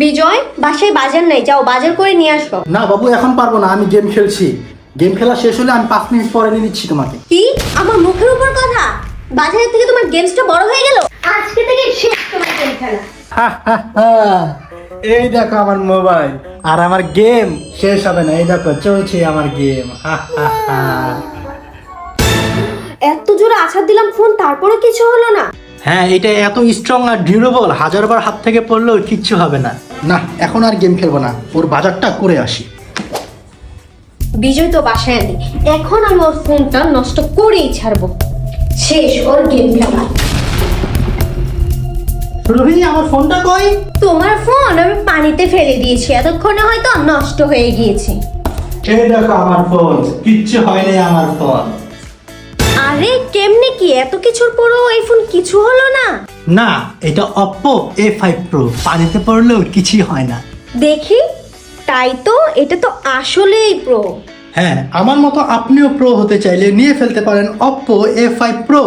বিজয়, বাসায় বাজার নাই, যাও বাজার করে নিয়ে আসো। না বাবু, এখন পারবো না, আমি গেম খেলছি। গেম খেলা শেষ হলে আমি 5 মিনিট পরে নিয়ে নিচ্ছি তোমাকে। কি আমার মুখের উপর কথা? বাজারের থেকে তোমার গেমসটা বড় হয়ে গেল। আজকে থেকে শেষ তোমার গেম খেলা। এই দেখো আমার মোবাইল, আর আমার গেম শেষ হবে না। এই দেখো চলছে আমার গেম। এত জোরে আছাড় দিলাম ফোন, তারপরে কিছু হলো না। হ্যাঁ, এটা এত স্ট্রং আর ডিউরেবল, হাজারবার হাত থেকে পড়লেও কিচ্ছু হবে না। না, এখন আর গেম খেলবো না, ওর বাজারটা করে আসি। বিজয় তো বাসায় নেই, এখন আমি ওর ফোনটা নষ্ট করেই ছাড়বো। শেষ ওর গেম খেলা। রোহিণী, আমার ফোনটা কই? তোমার ফোন আমি পানিতে ফেলে দিয়েছি, এতক্ষণে হয়তো নষ্ট হয়ে গিয়েছে। এই দেখো আমার ফোন, কিচ্ছু হয়নি আমার ফোন। আরে কেমনে কি, এত কিছুর পরেও এই ফোন কিছু হলো না? না, এটা Oppo A5 Pro, পানিতে পড়লেও কিছুই হয় না। দেখি, তাই তো, এটা তো আসলেই প্রো। হ্যাঁ, আমার মতো আপনিও প্রো হতে চাইলে নিয়ে ফেলতে পারেন Oppo A5 Pro।